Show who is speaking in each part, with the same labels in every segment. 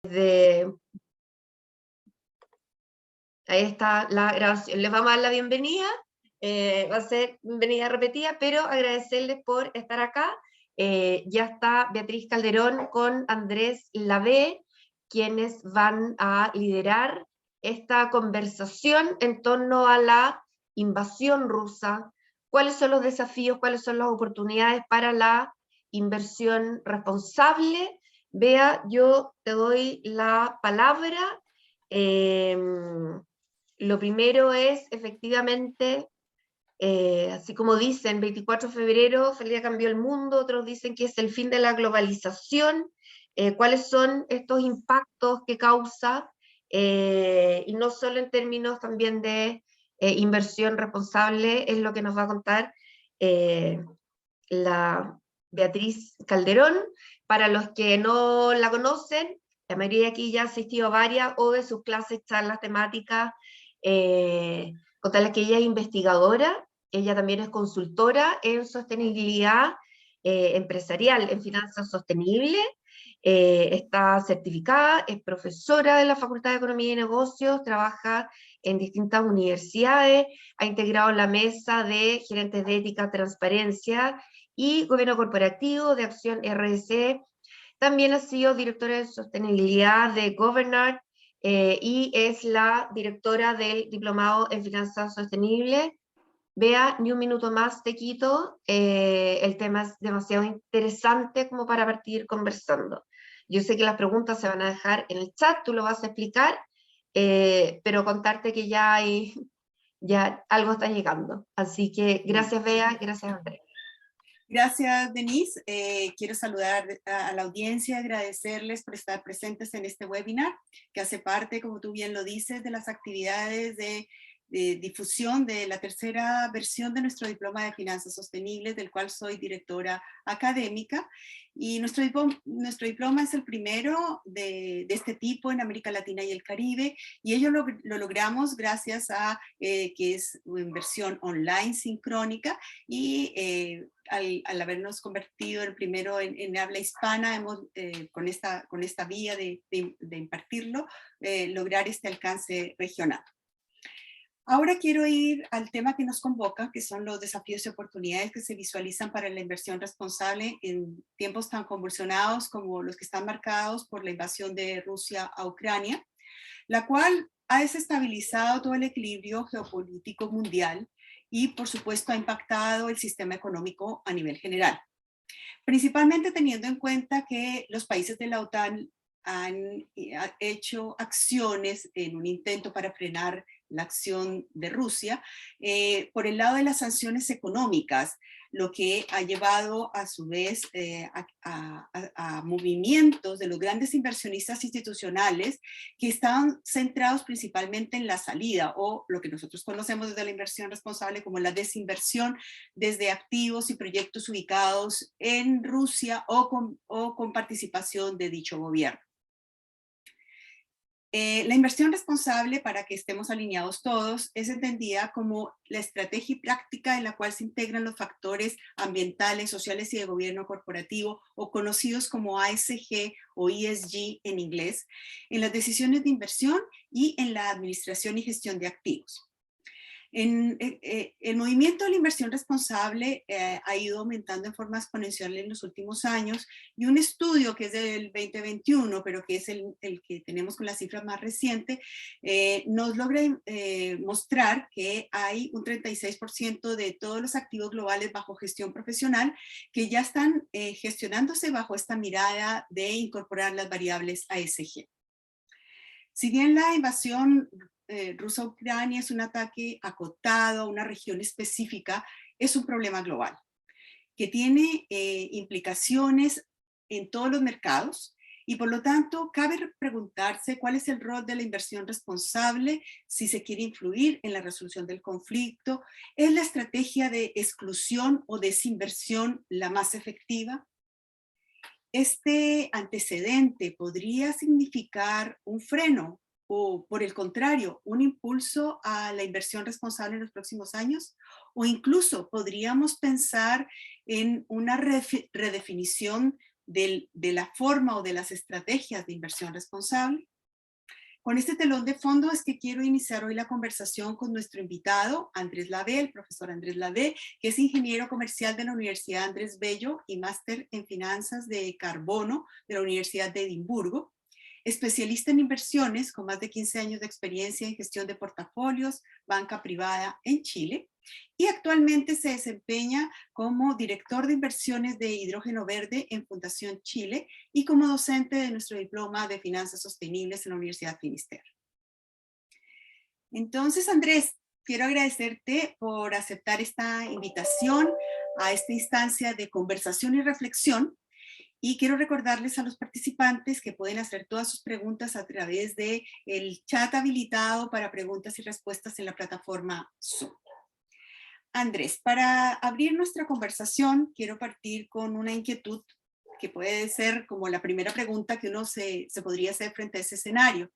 Speaker 1: Ahí está la grabación. Les vamos a dar la bienvenida. Va a ser bienvenida repetida, pero agradecerles por estar acá. Ya está Beatriz Calderón con Andrés Lavé, quienes van a liderar esta conversación en torno a la invasión rusa, cuáles son los desafíos, cuáles son las oportunidades para la inversión responsable. Bea, yo te doy la palabra. Lo primero es, efectivamente, así como dicen, 24 de febrero, feliz día cambió el mundo, otros dicen que es el fin de la globalización, cuáles son estos impactos que causa, y no solo en términos también de inversión responsable, es lo que nos va a contar la Beatriz Calderón. Para los que no la conocen, la mayoría de aquí ya ha asistido a varias o de sus clases, charlas temáticas, contarles que ella es investigadora, ella también es consultora en sostenibilidad empresarial, en finanzas sostenibles, está certificada, es profesora de la Facultad de Economía y Negocios, trabaja en distintas universidades, ha integrado la mesa de gerentes de ética, transparencia y gobierno corporativo de Acción RDC. También ha sido directora de sostenibilidad de Governor y es la directora del Diplomado en Finanzas Sostenibles. Vea, ni un minuto más te quito, el tema es demasiado interesante como para partir conversando. Yo sé que las preguntas se van a dejar en el chat, tú lo vas a explicar, pero contarte que ya algo está llegando. Así que gracias Bea, gracias Andrés.
Speaker 2: Gracias, Denise. Quiero saludar a la audiencia, agradecerles por estar presentes en este webinar, que hace parte, como tú bien lo dices, de las actividades de difusión de la tercera versión de nuestro diploma de finanzas sostenibles, del cual soy directora académica. Y nuestro diploma es el primero de este tipo en América Latina y el Caribe, y ello lo logramos gracias a que es una versión online sincrónica, y al habernos convertido el primero en habla hispana, hemos, con esta vía de impartirlo, lograr este alcance regional. Ahora quiero ir al tema que nos convoca, que son los desafíos y oportunidades que se visualizan para la inversión responsable en tiempos tan convulsionados como los que están marcados por la invasión de Rusia a Ucrania, la cual ha desestabilizado todo el equilibrio geopolítico mundial y, por supuesto, ha impactado el sistema económico a nivel general. Principalmente teniendo en cuenta que los países de la OTAN han hecho acciones en un intento para frenar la acción de Rusia por el lado de las sanciones económicas, lo que ha llevado a su vez a movimientos de los grandes inversionistas institucionales que estaban centrados principalmente en la salida, o lo que nosotros conocemos desde la inversión responsable como la desinversión, desde activos y proyectos ubicados en Rusia o con participación de dicho gobierno. La inversión responsable, para que estemos alineados todos, es entendida como la estrategia y práctica en la cual se integran los factores ambientales, sociales y de gobierno corporativo, o conocidos como ASG o ESG en inglés, en las decisiones de inversión y en la administración y gestión de activos. El movimiento de la inversión responsable ha ido aumentando en forma exponencial en los últimos años, y un estudio que es del 2021, pero que es el que tenemos con la cifra más reciente, nos logra mostrar que hay un 36% de todos los activos globales bajo gestión profesional que ya están gestionándose bajo esta mirada de incorporar las variables ASG. Si bien la invasión Rusia-Ucrania es un ataque acotado a una región específica, es un problema global que tiene implicaciones en todos los mercados, y por lo tanto cabe preguntarse cuál es el rol de la inversión responsable si se quiere influir en la resolución del conflicto. ¿Es la estrategia de exclusión o desinversión la más efectiva? Este antecedente podría significar un freno o, por el contrario, un impulso a la inversión responsable en los próximos años, o incluso podríamos pensar en una redefinición de la forma o de las estrategias de inversión responsable. Con este telón de fondo es que quiero iniciar hoy la conversación con nuestro invitado, Andrés Lavé, el profesor Andrés Lavé, que es ingeniero comercial de la Universidad Andrés Bello y máster en finanzas de carbono de la Universidad de Edimburgo. Especialista en inversiones con más de 15 años de experiencia en gestión de portafolios, banca privada en Chile, y actualmente se desempeña como director de inversiones de hidrógeno verde en Fundación Chile y como docente de nuestro diploma de finanzas sostenibles en la Universidad Finisterre. Entonces, Andrés, quiero agradecerte por aceptar esta invitación a esta instancia de conversación y reflexión. Y quiero recordarles a los participantes que pueden hacer todas sus preguntas a través del chat habilitado para preguntas y respuestas en la plataforma Zoom. Andrés, para abrir nuestra conversación, quiero partir con una inquietud que puede ser como la primera pregunta que uno se podría hacer frente a ese escenario.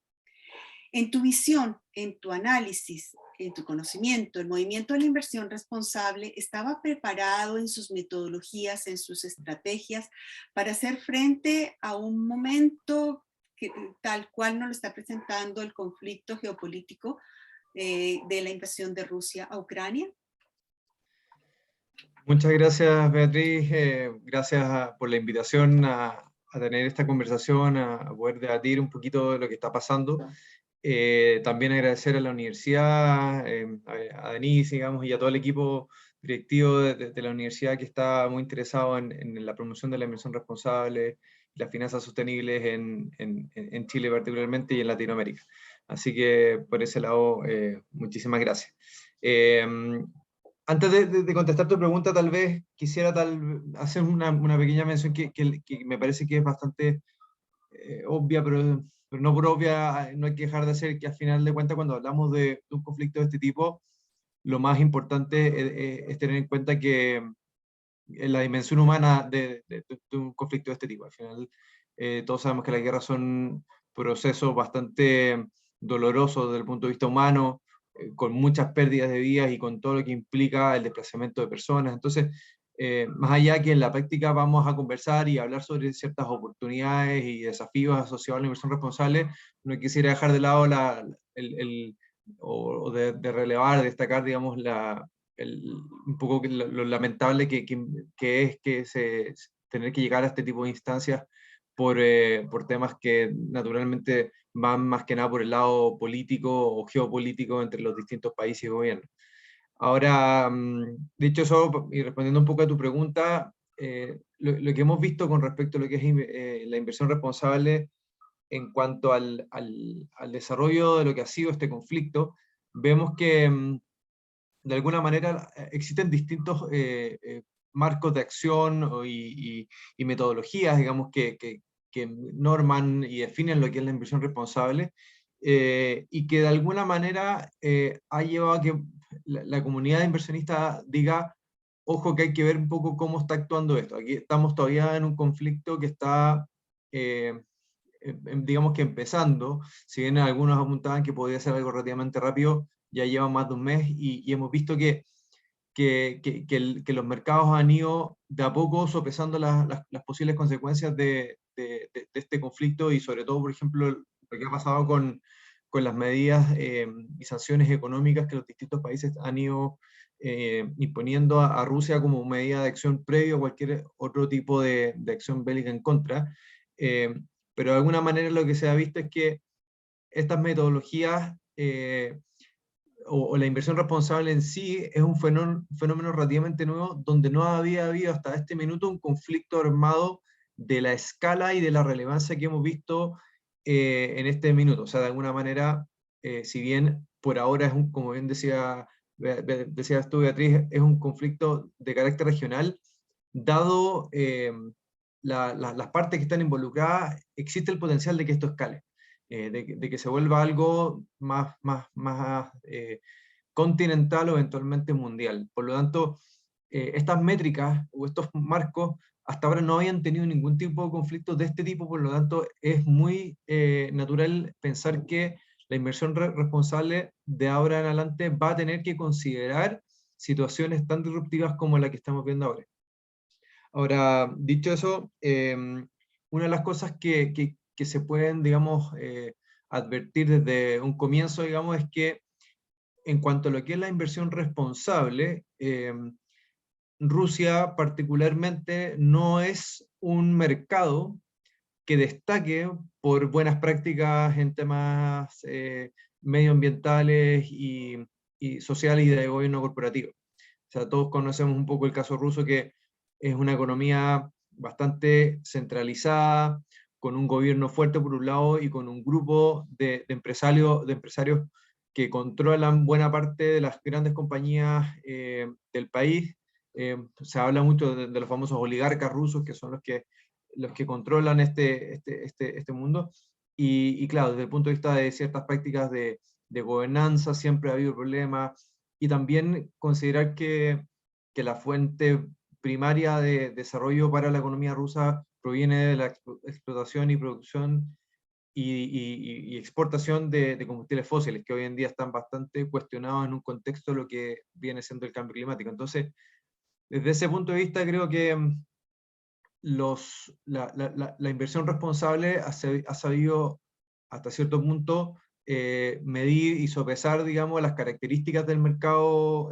Speaker 2: En tu visión, en tu análisis, en tu conocimiento, el movimiento de la inversión responsable estaba preparado en sus metodologías, en sus estrategias, para hacer frente a un momento que, tal cual nos lo está presentando el conflicto geopolítico de la invasión de Rusia a Ucrania?
Speaker 3: Muchas gracias, Beatriz. Gracias por la invitación a tener esta conversación, a poder debatir un poquito de lo que está pasando. También agradecer a la universidad, a Denise, digamos, y a todo el equipo directivo de la universidad que está muy interesado en la promoción de la inversión responsable y las finanzas sostenibles en Chile particularmente y en Latinoamérica. Así que por ese lado, muchísimas gracias. Antes de contestar tu pregunta, tal vez quisiera hacer una pequeña mención que me parece que es bastante obvia, pero no por obvia, no hay que dejar de hacer que al final de cuentas cuando hablamos de un conflicto de este tipo, lo más importante es tener en cuenta que la dimensión humana de un conflicto de este tipo. Al final todos sabemos que las guerras son procesos bastante dolorosos desde el punto de vista humano, con muchas pérdidas de vidas y con todo lo que implica el desplazamiento de personas. Entonces, más allá que en la práctica vamos a conversar y hablar sobre ciertas oportunidades y desafíos asociados a la inversión responsable, no quisiera dejar de lado o de relevar, destacar, digamos, un poco lo lamentable que es tener que llegar a este tipo de instancias por temas que naturalmente van más que nada por el lado político o geopolítico entre los distintos países y gobiernos. Ahora, dicho eso, y respondiendo un poco a tu pregunta, lo que hemos visto con respecto a lo que es la inversión responsable en cuanto al desarrollo de lo que ha sido este conflicto, vemos que de alguna manera existen distintos marcos de acción y metodologías, digamos, que norman y definen lo que es la inversión responsable, y que de alguna manera ha llevado a que la comunidad de inversionistas diga, ojo que hay que ver un poco cómo está actuando esto. Aquí estamos todavía en un conflicto que está, digamos que empezando, si bien algunos apuntaban que podía ser algo relativamente rápido, ya lleva más de un mes y hemos visto que los mercados han ido de a poco sopesando las posibles consecuencias de este conflicto y sobre todo, por ejemplo, lo que ha pasado con las medidas y sanciones económicas que los distintos países han ido imponiendo a Rusia como medida de acción previo a cualquier otro tipo de acción bélica en contra. Pero de alguna manera lo que se ha visto es que estas metodologías o la inversión responsable en sí es un fenómeno relativamente nuevo donde no había habido hasta este minuto un conflicto armado de la escala y de la relevancia que hemos visto en este minuto. O sea, de alguna manera, si bien por ahora es como bien decías tú, Beatriz, es un conflicto de carácter regional, dado las partes que están involucradas, existe el potencial de que esto escale. De que se vuelva algo más continental o eventualmente mundial. Por lo tanto, estas métricas o estos marcos hasta ahora no habían tenido ningún tipo de conflictos de este tipo, por lo tanto es muy natural pensar que la inversión responsable de ahora en adelante va a tener que considerar situaciones tan disruptivas como la que estamos viendo ahora. Ahora, dicho eso, una de las cosas que se pueden, digamos, advertir desde un comienzo, digamos, es que en cuanto a lo que es la inversión responsable, Rusia particularmente no es un mercado que destaque por buenas prácticas en temas medioambientales y sociales y de gobierno corporativo. O sea, todos conocemos un poco el caso ruso, que es una economía bastante centralizada, con un gobierno fuerte por un lado y con un grupo de empresarios que controlan buena parte de las grandes compañías del país. Se habla mucho de los famosos oligarcas rusos, que son los que controlan este mundo. Y claro, desde el punto de vista de ciertas prácticas de gobernanza siempre ha habido problemas, y también considerar que la fuente primaria de desarrollo para la economía rusa proviene de la explotación y producción y exportación de combustibles fósiles, que hoy en día están bastante cuestionados en un contexto de lo que viene siendo el cambio climático. Entonces, desde ese punto de vista, creo que la inversión responsable ha sabido hasta cierto punto medir y sopesar, digamos, las características del mercado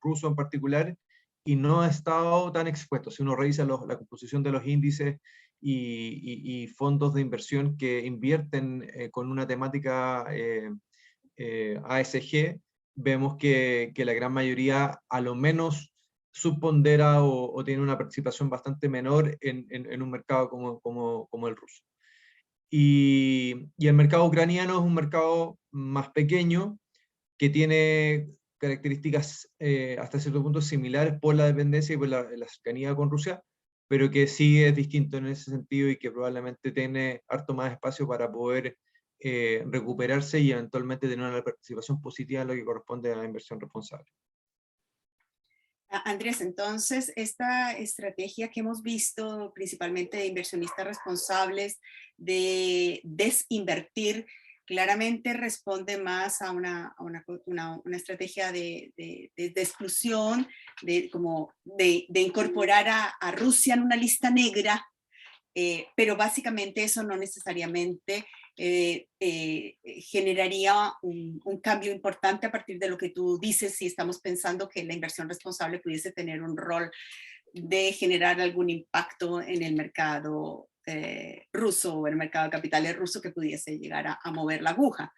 Speaker 3: ruso en particular, y no ha estado tan expuesto. Si uno revisa la composición de los índices y fondos de inversión que invierten con una temática ASG, vemos que la gran mayoría a lo menos subpondera o tiene una participación bastante menor en un mercado como el ruso. Y el mercado ucraniano es un mercado más pequeño, que tiene características hasta cierto punto similares por la dependencia y por la cercanía con Rusia, pero que sí es distinto en ese sentido y que probablemente tiene harto más espacio para poder recuperarse y eventualmente tener una participación positiva en lo que corresponde a la inversión responsable.
Speaker 2: Andrés, entonces, esta estrategia que hemos visto principalmente de inversionistas responsables de desinvertir, claramente responde más a una estrategia de exclusión, de incorporar a Rusia en una lista negra, pero básicamente eso no necesariamente generaría un cambio importante a partir de lo que tú dices, si estamos pensando que la inversión responsable pudiese tener un rol de generar algún impacto en el mercado ruso o en el mercado de capitales ruso que pudiese llegar a mover la aguja.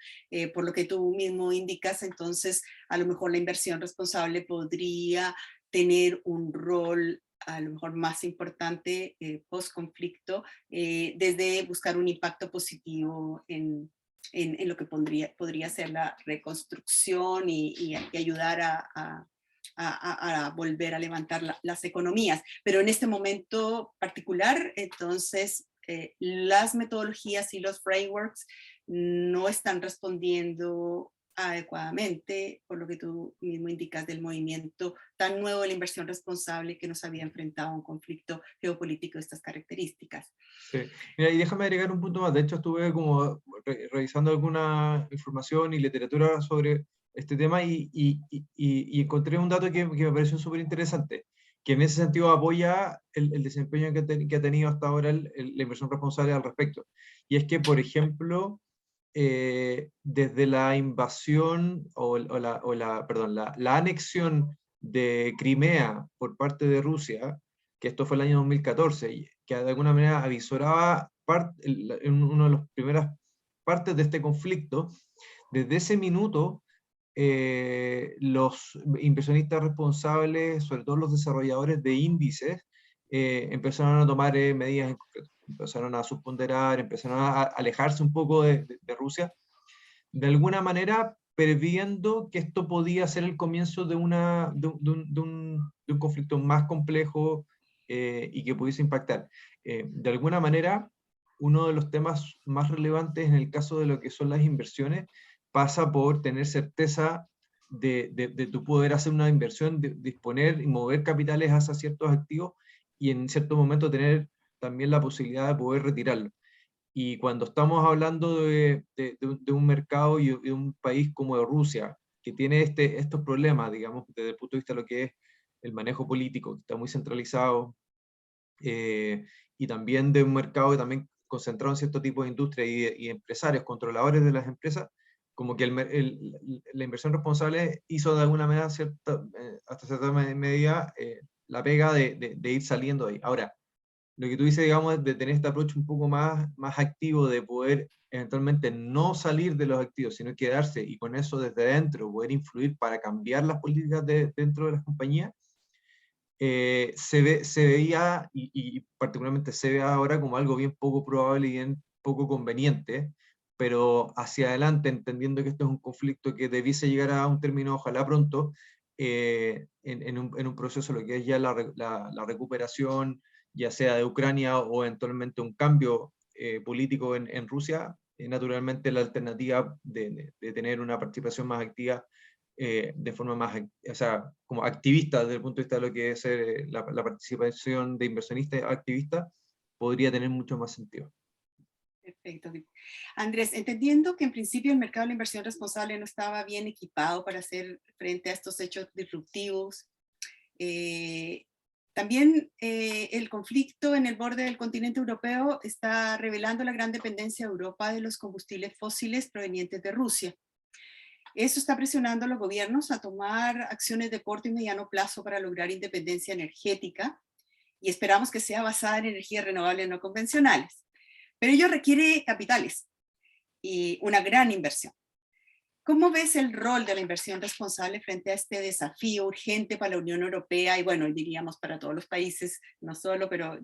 Speaker 2: Por lo que tú mismo indicas, entonces a lo mejor la inversión responsable podría tener un rol a lo mejor más importante post-conflicto, desde buscar un impacto positivo en lo que podría ser la reconstrucción y ayudar a volver a levantar las economías. Pero en este momento particular, entonces, las metodologías y los frameworks no están respondiendo adecuadamente, por lo que tú mismo indicas del movimiento tan nuevo de la inversión responsable que nos había enfrentado a un conflicto geopolítico de estas características.
Speaker 3: Sí. Mira, y déjame agregar un punto más. De hecho, estuve como revisando alguna información y literatura sobre este tema y encontré un dato que me pareció súper interesante, que en ese sentido apoya el desempeño que ha tenido hasta ahora la inversión responsable al respecto. Y es que, por ejemplo, desde la invasión la anexión de Crimea por parte de Rusia, que esto fue el año 2014, y que de alguna manera avisoraba en una de las primeras partes de este conflicto, desde ese minuto los inversionistas responsables, sobre todo los desarrolladores de índices, empezaron a tomar medidas en concreto. Empezaron a subponderar, empezaron a alejarse un poco de Rusia, de alguna manera previendo que esto podía ser el comienzo de un conflicto más complejo y que pudiese impactar. De alguna manera, uno de los temas más relevantes en el caso de lo que son las inversiones pasa por tener certeza de tu poder hacer una inversión, de disponer y mover capitales hacia ciertos activos y en cierto momento tener también la posibilidad de poder retirarlo. Y cuando estamos hablando de un mercado y de un país como Rusia, que tiene estos problemas, digamos, desde el punto de vista de lo que es el manejo político, que está muy centralizado, y también de un mercado que también concentrado en cierto tipo de industria y empresarios, controladores de las empresas, como que la inversión responsable hizo de alguna manera hasta cierta medida la pega de ir saliendo de ahí. Ahora, lo que tú dices, digamos, de tener este approach un poco más activo, de poder eventualmente no salir de los activos, sino quedarse y con eso desde dentro poder influir para cambiar las políticas dentro de las compañías, se veía, y particularmente se ve ahora como algo bien poco probable y bien poco conveniente, pero hacia adelante, entendiendo que esto es un conflicto que debiese llegar a un término, ojalá pronto, en un proceso, lo que es ya la recuperación, ya sea de Ucrania o eventualmente un cambio político en Rusia, naturalmente la alternativa de tener una participación más activa de forma más, o sea, como activista desde el punto de vista de lo que es la participación de inversionistas activistas, podría tener mucho más sentido.
Speaker 2: Perfecto. Andrés, entendiendo que en principio el mercado de la inversión responsable no estaba bien equipado para hacer frente a estos hechos disruptivos, también el conflicto en el borde del continente europeo está revelando la gran dependencia de Europa de los combustibles fósiles provenientes de Rusia. Eso está presionando a los gobiernos a tomar acciones de corto y mediano plazo para lograr independencia energética, y esperamos que sea basada en energías renovables no convencionales. Pero ello requiere capitales y una gran inversión. ¿Cómo ves el rol de la inversión responsable frente a este desafío urgente para la Unión Europea y, bueno, diríamos para todos los países, no solo, pero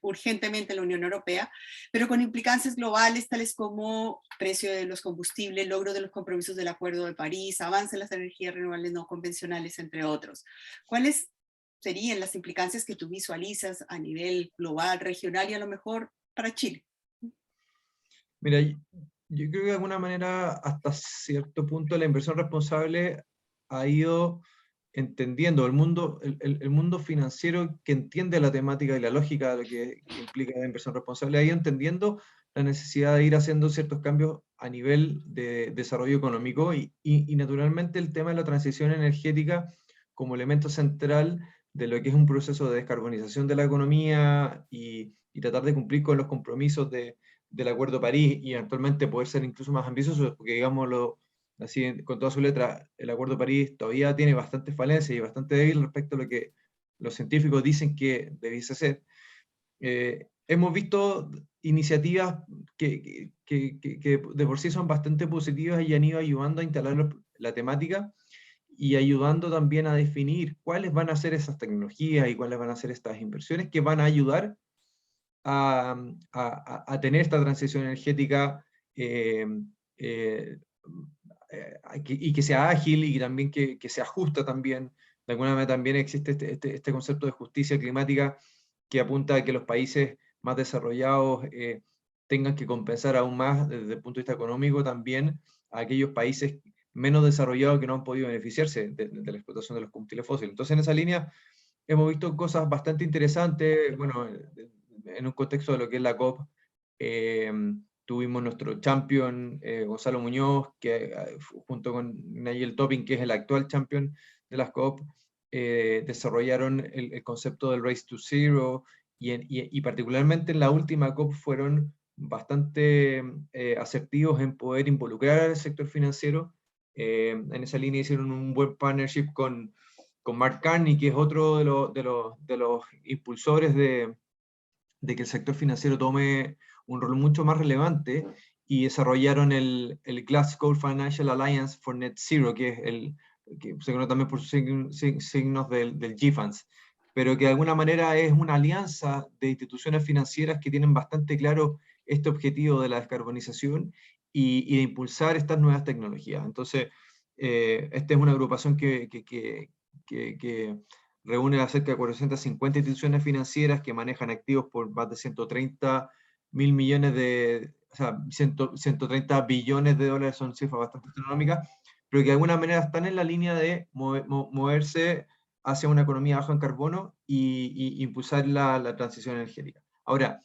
Speaker 2: urgentemente la Unión Europea, pero con implicancias globales tales como precio de los combustibles, logro de los compromisos del Acuerdo de París, avance en las energías renovables no convencionales, entre otros? ¿Cuáles serían las implicancias que tú visualizas a nivel global, regional y a lo mejor para Chile?
Speaker 3: Mira, yo creo que de alguna manera, hasta cierto punto, la inversión responsable ha ido entendiendo el mundo financiero que entiende la temática y la lógica de lo que implica la inversión responsable, ha ido entendiendo la necesidad de ir haciendo ciertos cambios a nivel de desarrollo económico y naturalmente el tema de la transición energética como elemento central de lo que es un proceso de descarbonización de la economía y tratar de cumplir con los compromisos del Acuerdo de París y eventualmente poder ser incluso más ambiciosos, porque digámoslo así con toda su letra, el Acuerdo de París todavía tiene bastantes falencias y bastante débil respecto a lo que los científicos dicen que debiese ser. Hemos visto iniciativas que de por sí son bastante positivas y han ido ayudando a instalar la temática y ayudando también a definir cuáles van a ser esas tecnologías y cuáles van a ser estas inversiones que van a ayudar a tener esta transición energética y que sea ágil y también que sea justa también. De alguna manera también existe este concepto de justicia climática que apunta a que los países más desarrollados tengan que compensar aún más desde el punto de vista económico también a aquellos países menos desarrollados que no han podido beneficiarse de la explotación de los combustibles fósiles. Entonces, en esa línea hemos visto cosas bastante interesantes, bueno, en un contexto de lo que es la COP, tuvimos nuestro champion, Gonzalo Muñoz, que junto con Nigel Topping, que es el actual champion de las COP, desarrollaron el concepto del Race to Zero, y particularmente en la última COP fueron bastante asertivos en poder involucrar al sector financiero. En esa línea hicieron un buen partnership con Mark Carney, que es otro de los impulsores de que el sector financiero tome un rol mucho más relevante, y desarrollaron el Glasgow Financial Alliance for Net Zero, que es que se conoce también por sus signos del GFANS, pero que de alguna manera es una alianza de instituciones financieras que tienen bastante claro este objetivo de la descarbonización y de impulsar estas nuevas tecnologías. Entonces, esta es una agrupación que reúne a cerca de 450 instituciones financieras que manejan activos por más de 130 mil millones o sea, 130 billones de dólares, son cifras bastante astronómicas, pero que de alguna manera están en la línea de moverse hacia una economía baja en carbono y impulsar la transición energética. Ahora,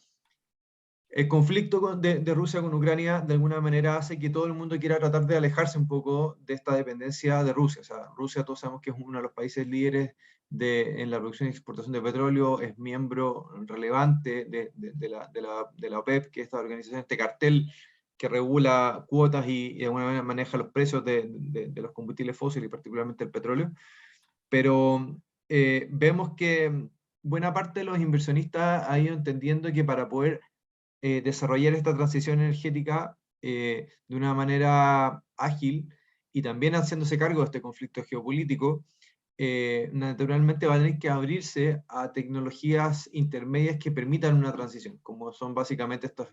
Speaker 3: el conflicto de Rusia con Ucrania de alguna manera hace que todo el mundo quiera tratar de alejarse un poco de esta dependencia de Rusia. O sea, Rusia todos sabemos que es uno de los países líderes en la producción y exportación de petróleo, es miembro relevante de la OPEP, que es esta organización, este cartel que regula cuotas y de alguna manera maneja los precios de los combustibles fósiles, y particularmente el petróleo. Pero vemos que buena parte de los inversionistas ha ido entendiendo que para poder desarrollar esta transición energética de una manera ágil y también haciéndose cargo de este conflicto geopolítico, naturalmente va a tener que abrirse a tecnologías intermedias que permitan una transición, como son básicamente estos,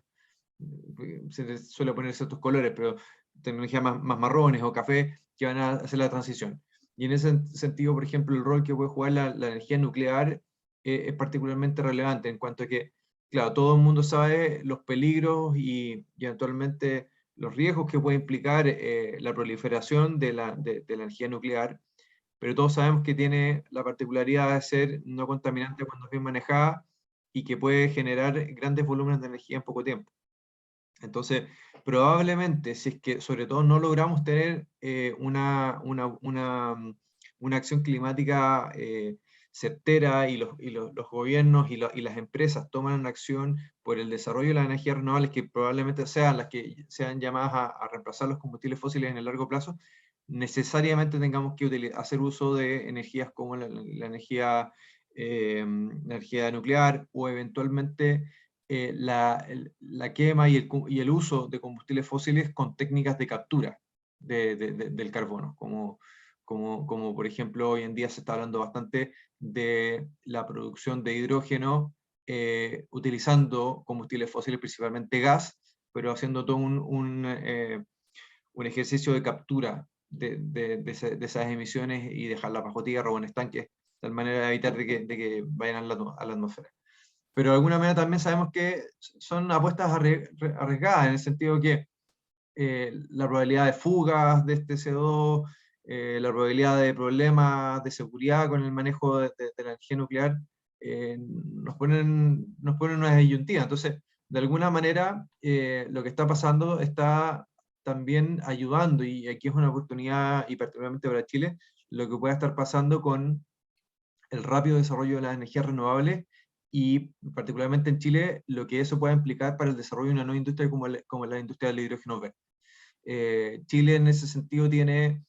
Speaker 3: se les suele poner ciertos colores, pero tecnologías más marrones o café que van a hacer la transición. Y en ese sentido, por ejemplo, el rol que puede jugar la energía nuclear es particularmente relevante en cuanto a que, claro, todo el mundo sabe los peligros y eventualmente los riesgos que puede implicar la proliferación de la energía nuclear, pero todos sabemos que tiene la particularidad de ser no contaminante cuando es bien manejada y que puede generar grandes volúmenes de energía en poco tiempo. Entonces, probablemente, si es que sobre todo no logramos tener una acción climática certera y los gobiernos y las empresas toman una acción por el desarrollo de las energías renovables que probablemente sean las que sean llamadas a reemplazar los combustibles fósiles en el largo plazo, necesariamente tengamos que hacer uso de energías como la energía nuclear o eventualmente la quema y el uso de combustibles fósiles con técnicas de captura del carbono, como por ejemplo hoy en día se está hablando bastante de la producción de hidrógeno utilizando combustibles fósiles, principalmente gas, pero haciendo todo un ejercicio de captura de esas emisiones y dejarlas bajo tierra o en estanques, de tal manera de evitar de que vayan a la atmósfera. Pero de alguna manera también sabemos que son apuestas arriesgadas, en el sentido que la probabilidad de fugas de este CO2, la probabilidad de problemas de seguridad con el manejo de la energía nuclear, nos ponen una disyuntiva. Entonces, de alguna manera, lo que está pasando está también ayudando, y aquí es una oportunidad, y particularmente para Chile, lo que pueda estar pasando con el rápido desarrollo de las energías renovables y particularmente en Chile lo que eso pueda implicar para el desarrollo de una nueva industria como la industria del hidrógeno verde. Chile en ese sentido tiene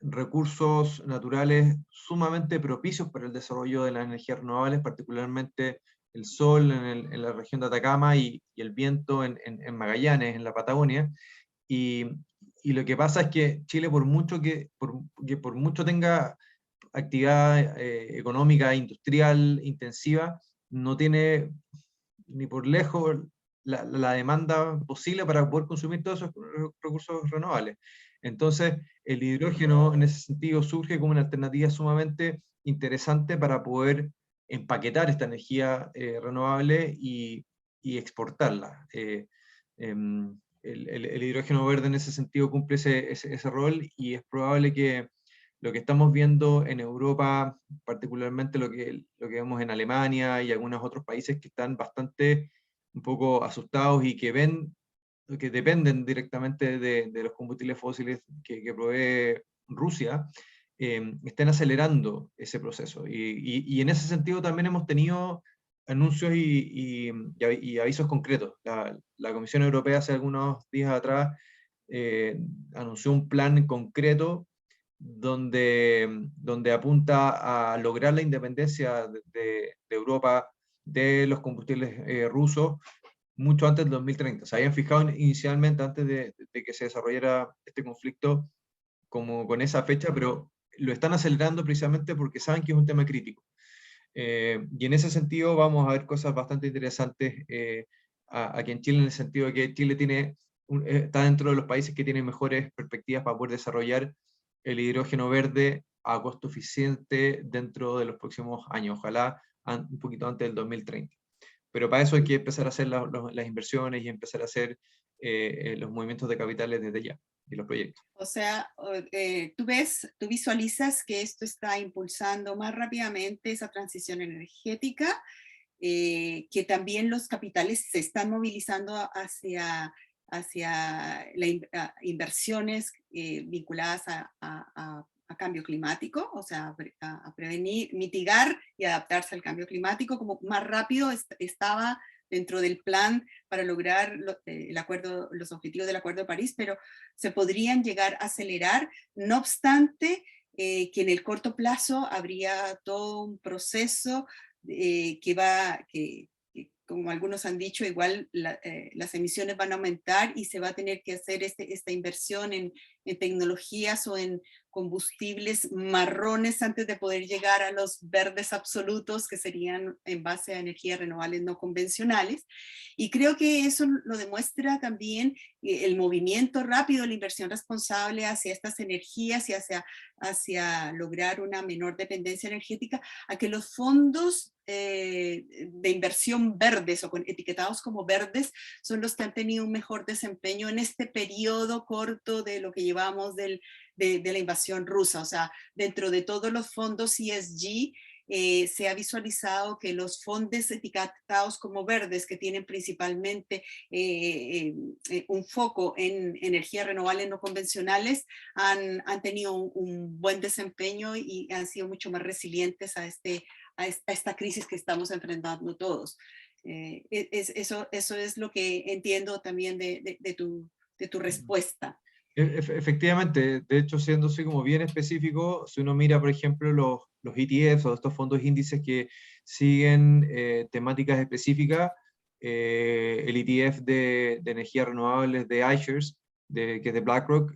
Speaker 3: recursos naturales sumamente propicios para el desarrollo de las energías renovables, particularmente el sol en la región de Atacama y el viento en Magallanes, en la Patagonia. Y lo que pasa es que Chile, por mucho tenga actividad económica, industrial, intensiva, no tiene ni por lejos la demanda posible para poder consumir todos esos recursos renovables. Entonces, el hidrógeno en ese sentido surge como una alternativa sumamente interesante para poder empaquetar esta energía renovable y exportarla. El hidrógeno verde en ese sentido cumple ese rol, y es probable que lo que estamos viendo en Europa, particularmente lo que vemos en Alemania y algunos otros países que están bastante un poco asustados y que dependen directamente de los combustibles fósiles que provee Rusia, estén acelerando ese proceso. Y en ese sentido también hemos tenido anuncios y avisos concretos. La Comisión Europea hace algunos días atrás anunció un plan concreto donde apunta a lograr la independencia de Europa de los combustibles rusos mucho antes del 2030. Se habían fijado inicialmente antes de que se desarrollara este conflicto como con esa fecha, pero lo están acelerando precisamente porque saben que es un tema crítico. Y en ese sentido vamos a ver cosas bastante interesantes aquí en Chile, en el sentido de que Chile está dentro de los países que tienen mejores perspectivas para poder desarrollar el hidrógeno verde a costo eficiente dentro de los próximos años, ojalá un poquito antes del 2030. Pero para eso hay que empezar a hacer las inversiones y empezar a hacer los movimientos de capitales desde ya, y los proyectos.
Speaker 2: O sea, tú visualizas que esto está impulsando más rápidamente esa transición energética, que también los capitales se están movilizando hacia inversiones vinculadas a cambio climático, o sea, a prevenir, mitigar y adaptarse al cambio climático, como más rápido estaba dentro del plan para lograr los objetivos del Acuerdo de París, pero se podrían llegar a acelerar, no obstante que en el corto plazo habría todo un proceso que como algunos han dicho, igual las emisiones van a aumentar y se va a tener que hacer esta inversión en tecnologías o en combustibles marrones antes de poder llegar a los verdes absolutos, que serían en base a energías renovables no convencionales. Y creo que eso lo demuestra también el movimiento rápido, la inversión responsable hacia estas energías y hacia lograr una menor dependencia energética, a que los fondos de inversión verdes o etiquetados como verdes son los que han tenido un mejor desempeño en este periodo corto de lo que llevamos de la invasión rusa. O sea, dentro de todos los fondos ESG se ha visualizado que los fondos etiquetados como verdes, que tienen principalmente un foco en energías renovables no convencionales, han tenido un buen desempeño y han sido mucho más resilientes a esta crisis que estamos enfrentando todos. Eso es lo que entiendo también de tu respuesta.
Speaker 3: Efectivamente, de hecho, siendo así como bien específico, si uno mira, por ejemplo, los ETFs o estos fondos índices que siguen temáticas específicas, el ETF de energías renovables de iShares, que es de BlackRock,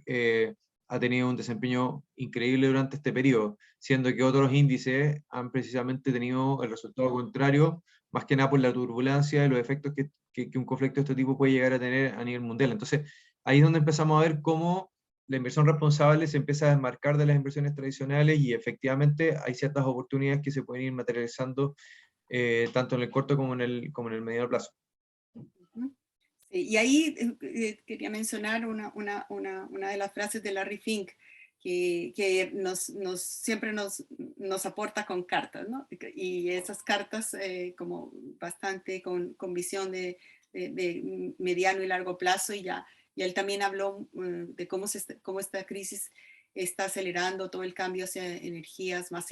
Speaker 3: ha tenido un desempeño increíble durante este periodo, siendo que otros índices han precisamente tenido el resultado contrario, más que nada por la turbulencia y los efectos que un conflicto de este tipo puede llegar a tener a nivel mundial. Entonces, ahí es donde empezamos a ver cómo la inversión responsable se empieza a desmarcar de las inversiones tradicionales y efectivamente hay ciertas oportunidades que se pueden ir materializando tanto en el corto como en el mediano plazo.
Speaker 2: Sí, y ahí quería mencionar una de las frases de Larry Fink que siempre nos aporta con cartas, ¿no? Y esas cartas como bastante con visión de mediano y largo plazo, y él también habló de cómo esta crisis está acelerando todo el cambio hacia energías más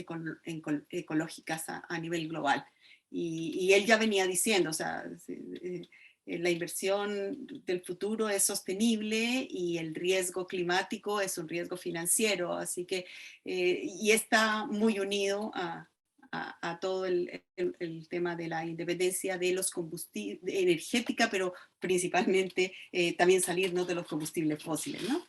Speaker 2: ecológicas a nivel global. Y él ya venía diciendo, o sea, la inversión del futuro es sostenible y el riesgo climático es un riesgo financiero, así que, y está muy unido a todo el tema de la independencia de los combustibles, energética, pero principalmente también salirnos de los combustibles fósiles, ¿no?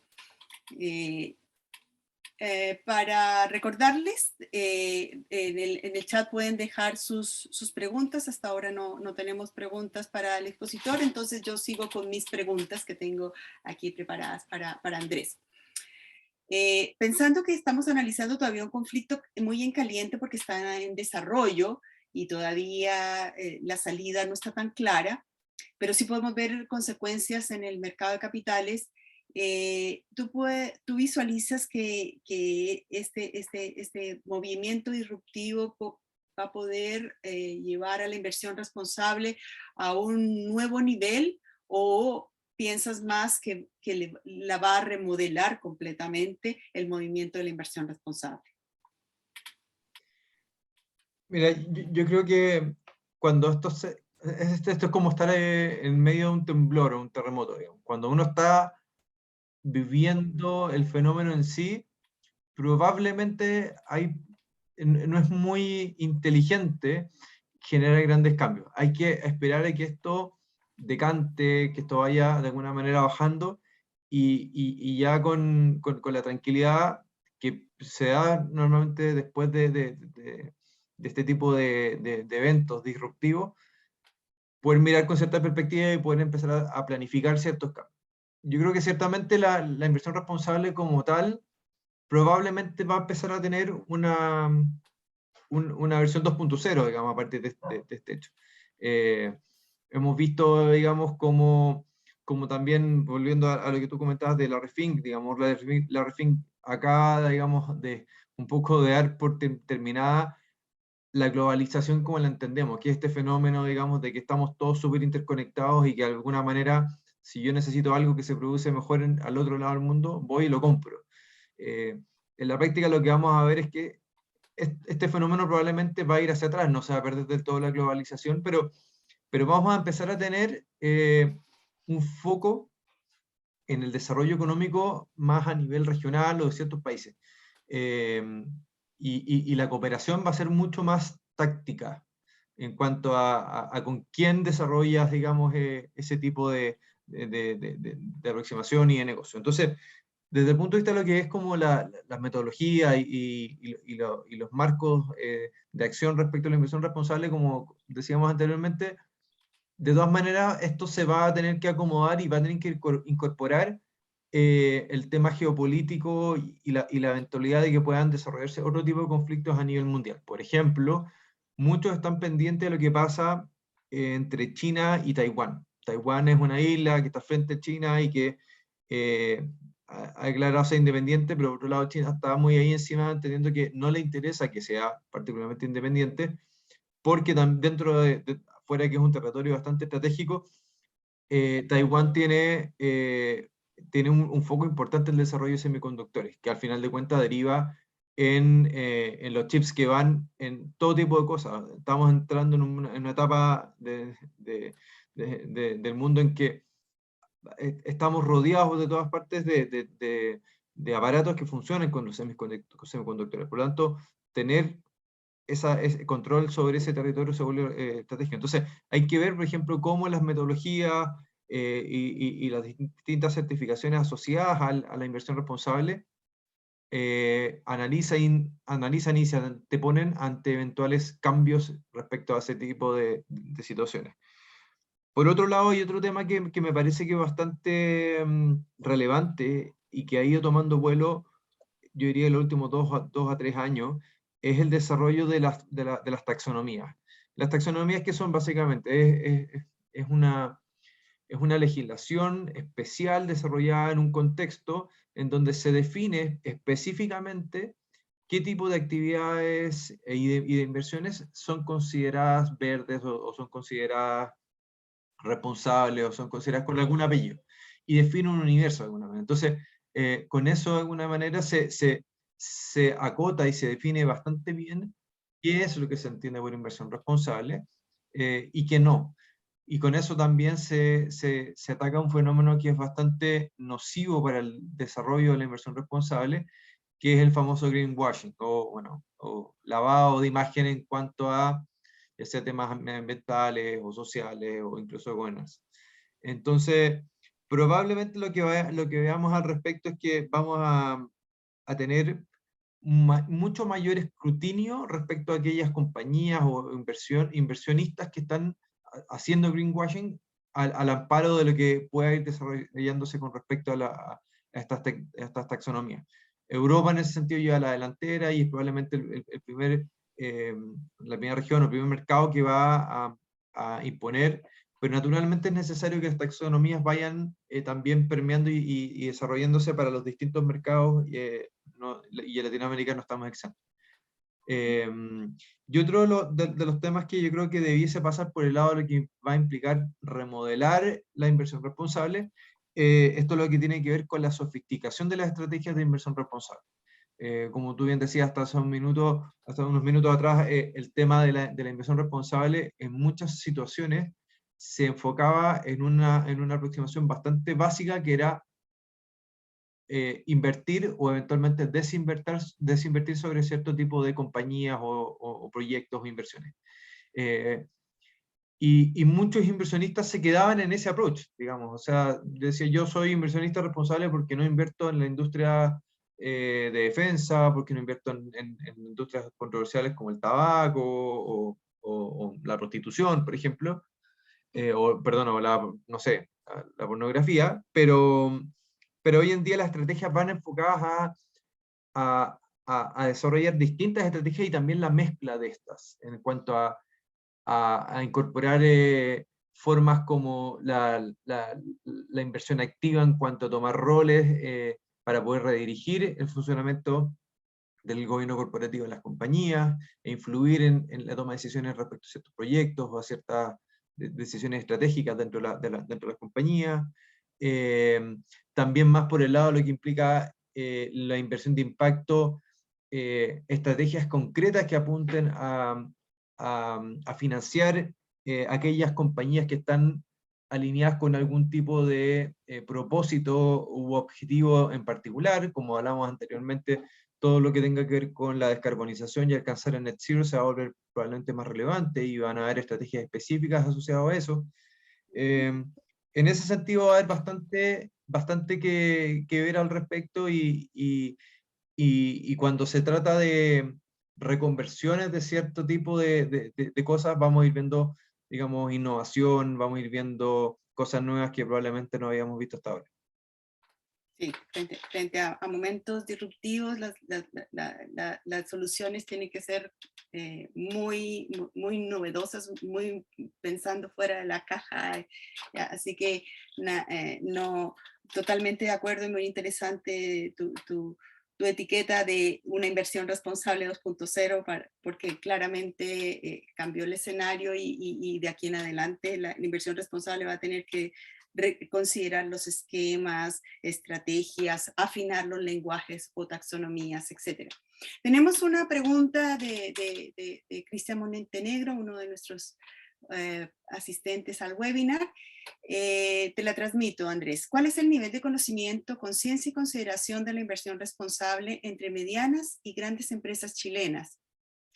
Speaker 2: Para recordarles, en el chat pueden dejar sus preguntas. Hasta ahora no tenemos preguntas para el expositor, entonces yo sigo con mis preguntas que tengo aquí preparadas para Andrés. Pensando que estamos analizando todavía un conflicto muy en caliente porque está en desarrollo y todavía la salida no está tan clara, pero sí podemos ver consecuencias en el mercado de capitales. Tú visualizas que este movimiento disruptivo va a poder llevar a la inversión responsable a un nuevo nivel, o piensas más que la va a remodelar completamente el movimiento de la inversión responsable?
Speaker 3: Mira, yo creo que cuando esto es como estar en medio de un temblor o un terremoto, digamos. Cuando uno está viviendo el fenómeno en sí, probablemente no es muy inteligente generar grandes cambios. Hay que esperar a que esto decante, que esto vaya de alguna manera bajando, y ya con la tranquilidad que se da normalmente después de este tipo de eventos disruptivos, poder mirar con cierta perspectiva y poder empezar a planificar ciertos cambios. Yo creo que ciertamente la inversión responsable como tal probablemente va a empezar a tener una versión 2.0, digamos, a partir de este hecho. Hemos visto, digamos, como también, volviendo a lo que tú comentabas de Larry Fink, digamos, Larry Fink acá, digamos, de un poco de dar por terminada la globalización como la entendemos, que es este fenómeno, digamos, de que estamos todos súper interconectados y que de alguna manera, si yo necesito algo que se produce mejor al otro lado del mundo, voy y lo compro. en la práctica lo que vamos a ver es que este fenómeno probablemente va a ir hacia atrás, no se va a perder del todo la globalización, pero vamos a empezar a tener un foco en el desarrollo económico más a nivel regional o de ciertos países. Y la cooperación va a ser mucho más táctica en cuanto a con quién desarrollas, digamos, ese tipo de aproximación y de negocio. Entonces, desde el punto de vista de lo que es como la metodología y los marcos de acción respecto a la inversión responsable, como decíamos anteriormente, de todas maneras esto se va a tener que acomodar y va a tener que incorporar el tema geopolítico y la eventualidad de que puedan desarrollarse otro tipo de conflictos a nivel mundial. Por ejemplo, muchos están pendientes de lo que pasa entre China y Taiwán. Taiwán es una isla que está frente a China y que ha declarado ser independiente, pero por otro lado China está muy ahí encima, entendiendo que no le interesa que sea particularmente independiente, porque dentro fuera que es un territorio bastante estratégico, Taiwán tiene un foco importante en el desarrollo de semiconductores, que al final de cuentas deriva en los chips que van en todo tipo de cosas. Estamos entrando en una etapa del mundo en que estamos rodeados de todas partes de aparatos que funcionan con los semiconductores. Por lo tanto, tener ese control sobre ese territorio se vuelve estratégico. Entonces, hay que ver, por ejemplo, cómo las metodologías y las distintas certificaciones asociadas a la inversión responsable analizan y se anteponen ante eventuales cambios respecto a ese tipo de situaciones. Por otro lado, hay otro tema que me parece que es bastante relevante y que ha ido tomando vuelo, yo diría, en los últimos 2 a 3 años, es el desarrollo de las taxonomías. Las taxonomías, que son básicamente, es una legislación especial desarrollada en un contexto en donde se define específicamente qué tipo de actividades y de inversiones son consideradas verdes o son consideradas responsables o son consideradas con algún apellido. Y define un universo de alguna manera. Entonces, con eso de alguna manera se acota y se define bastante bien qué es lo que se entiende por inversión responsable y qué no. Y con eso también se ataca un fenómeno que es bastante nocivo para el desarrollo de la inversión responsable, que es el famoso greenwashing, o lavado de imagen en cuanto a ya sea temas ambientales o sociales o incluso de gobernanza. Entonces, probablemente lo que veamos al respecto es que vamos a tener mucho mayor escrutinio respecto a aquellas compañías o inversionistas que están haciendo greenwashing al amparo de lo que pueda ir desarrollándose con respecto a estas taxonomías. Europa en ese sentido lleva la delantera y es probablemente la primera región o el primer mercado que va a imponer, pero naturalmente es necesario que las taxonomías vayan también permeando y desarrollándose para los distintos mercados y en Latinoamérica no estamos exentos. Y otro de los temas que yo creo que debiese pasar por el lado de lo que va a implicar remodelar la inversión responsable, esto es lo que tiene que ver con la sofisticación de las estrategias de inversión responsable. Como tú bien decías hasta unos minutos atrás, el tema de la inversión responsable en muchas situaciones se enfocaba en una aproximación bastante básica, que era invertir o eventualmente desinvertir sobre cierto tipo de compañías o proyectos o inversiones. Y muchos inversionistas se quedaban en ese approach, digamos. O sea, decía, yo soy inversionista responsable porque no invierto en la industria de defensa, porque no invierto en industrias controversiales como el tabaco o la prostitución, por ejemplo, no sé, la pornografía, pero hoy en día las estrategias van enfocadas a desarrollar distintas estrategias y también la mezcla de estas, en cuanto a incorporar formas como la inversión activa en cuanto a tomar roles para poder redirigir el funcionamiento del gobierno corporativo en las compañías e influir en la toma de decisiones respecto a ciertos proyectos o a ciertas decisiones estratégicas dentro de las compañías. También más por el lado de lo que implica la inversión de impacto, estrategias concretas que apunten a financiar aquellas compañías que están alineadas con algún tipo de propósito u objetivo en particular, como hablamos anteriormente. Todo lo que tenga que ver con la descarbonización y alcanzar el net zero se va a volver probablemente más relevante y van a haber estrategias específicas asociadas a eso. En ese sentido va a haber bastante que ver al respecto y cuando se trata de reconversiones de cierto tipo de cosas, vamos a ir viendo, digamos, innovación, vamos a ir viendo cosas nuevas que probablemente no habíamos visto hasta ahora.
Speaker 2: Sí, frente a momentos disruptivos, las soluciones tienen que ser muy novedosas, muy pensando fuera de la caja. Así que no, totalmente de acuerdo, y muy interesante tu etiqueta de una inversión responsable 2.0, porque claramente cambió el escenario y de aquí en adelante la inversión responsable va a tener que considerar los esquemas, estrategias, afinar los lenguajes o taxonomías, etc. Tenemos una pregunta de Cristian Montenegro, uno de nuestros asistentes al webinar. Te la transmito, Andrés. ¿Cuál es el nivel de conocimiento, conciencia y consideración de la inversión responsable entre medianas y grandes empresas chilenas?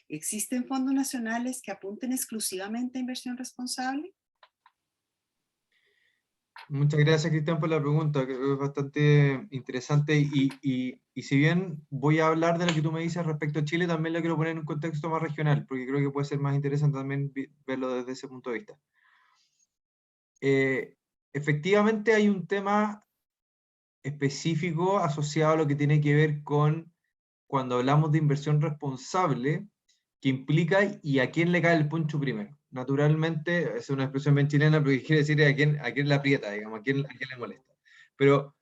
Speaker 2: ¿Existen fondos nacionales que apunten exclusivamente a inversión responsable?
Speaker 3: Muchas gracias, Cristian, por la pregunta, que es bastante interesante y si bien voy a hablar de lo que tú me dices respecto a Chile, también lo quiero poner en un contexto más regional, porque creo que puede ser más interesante también verlo desde ese punto de vista. Efectivamente hay un tema específico asociado a lo que tiene que ver con cuando hablamos de inversión responsable, que implica y a quién le cae el poncho primero. Naturalmente, es una expresión bien chilena, pero quiere decir a quién le aprieta, digamos, a quién le molesta. Pero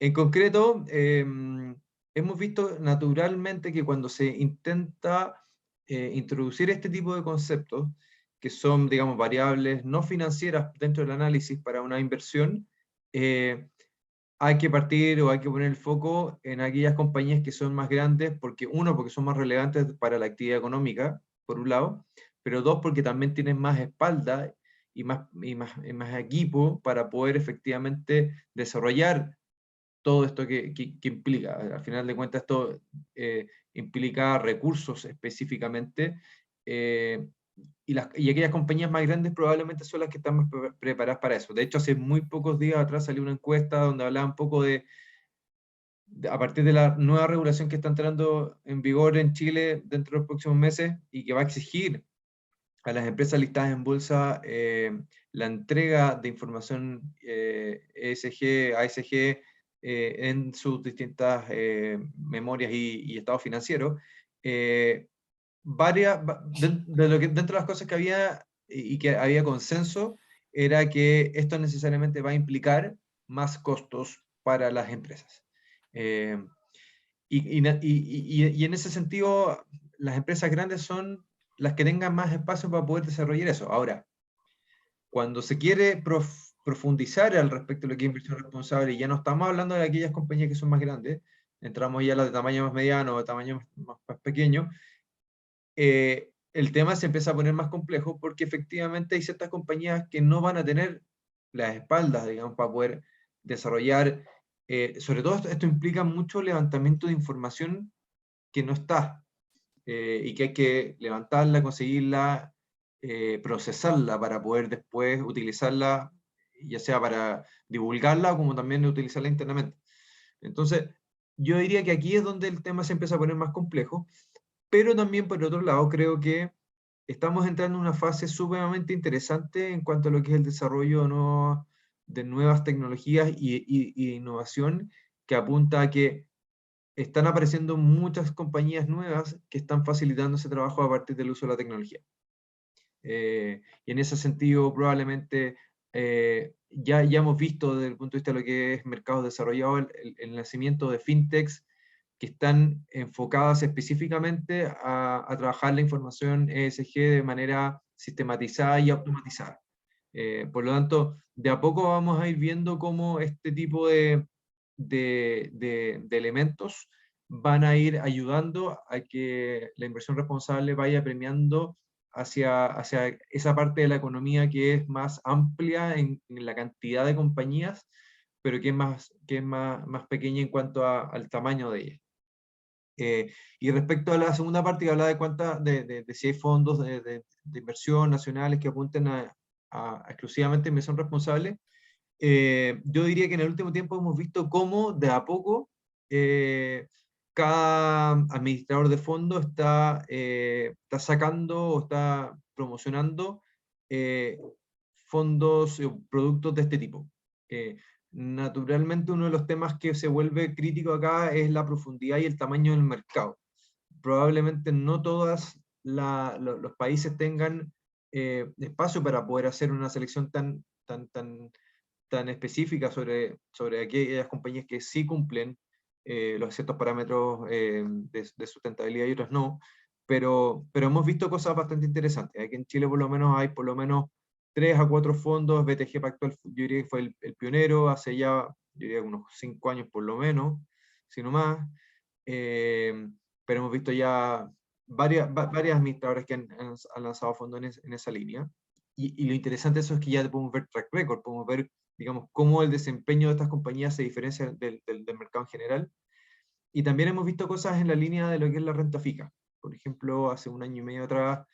Speaker 3: en concreto, hemos visto naturalmente que cuando se intenta introducir este tipo de conceptos, que son, digamos, variables no financieras dentro del análisis para una inversión, hay que partir o hay que poner el foco en aquellas compañías que son más grandes, porque son más relevantes para la actividad económica, por un lado, pero dos, porque también tienen más espalda y más equipo para poder efectivamente desarrollar todo esto que implica. Al final de cuentas, esto implica recursos específicamente, y aquellas compañías más grandes probablemente son las que están más preparadas para eso. De hecho, hace muy pocos días atrás salió una encuesta donde hablaba un poco a partir de la nueva regulación que está entrando en vigor en Chile dentro de los próximos meses y que va a exigir a las empresas listadas en bolsa la entrega de información ESG, ASG en sus distintas memorias y estados financieros. Dentro de las cosas que había y que había consenso era que esto necesariamente va a implicar más costos para las empresas. Y en ese sentido, las empresas grandes son las que tengan más espacio para poder desarrollar eso. Ahora, cuando se quiere profundizar al respecto de lo que es inversión responsable, y ya no estamos hablando de aquellas compañías que son más grandes, entramos ya a las de tamaño más mediano o de tamaño más pequeño, el tema se empieza a poner más complejo porque efectivamente hay ciertas compañías que no van a tener las espaldas, digamos, para poder desarrollar, sobre todo esto implica mucho levantamiento de información que no está, y que hay que levantarla, conseguirla, procesarla para poder después utilizarla, ya sea para divulgarla como también utilizarla internamente. Entonces, yo diría que aquí es donde el tema se empieza a poner más complejo, pero también por otro lado creo que estamos entrando en una fase sumamente interesante en cuanto a lo que es el desarrollo de nuevas tecnologías y innovación, que apunta a que están apareciendo muchas compañías nuevas que están facilitando ese trabajo a partir del uso de la tecnología. Y en ese sentido, probablemente ya hemos visto desde el punto de vista de lo que es mercados desarrollados el nacimiento de fintechs que están enfocadas específicamente a trabajar la información ESG de manera sistematizada y automatizada. Por lo tanto, de a poco vamos a ir viendo cómo este tipo de de elementos van a ir ayudando a que la inversión responsable vaya premiando hacia esa parte de la economía que es más amplia en la cantidad de compañías, pero que es más pequeña en cuanto al tamaño de ellas. Y respecto a la segunda parte que habla de si hay fondos de inversión nacionales que apunten a exclusivamente inversión responsable, yo diría que en el último tiempo hemos visto cómo de a poco cada administrador de fondo está sacando o está promocionando fondos o productos de este tipo. Naturalmente uno de los temas que se vuelve crítico acá es la profundidad y el tamaño del mercado. Probablemente no todos los países tengan espacio para poder hacer una selección tan específica sobre aquellas compañías que sí cumplen los ciertos parámetros de sustentabilidad y otras no, pero hemos visto cosas bastante interesantes. Aquí en Chile por lo menos hay 3 a 4 fondos. BTG Pactual yo diría que fue el pionero hace ya, yo diría unos 5 años por lo menos, si no más, pero hemos visto ya varias administradoras que han lanzado fondos en esa línea, y lo interesante de eso es que ya podemos ver track record, podemos ver, digamos, cómo el desempeño de estas compañías se diferencia del mercado en general, y también hemos visto cosas en la línea de lo que es la renta fija. Por ejemplo, hace 1 año y medio atrás,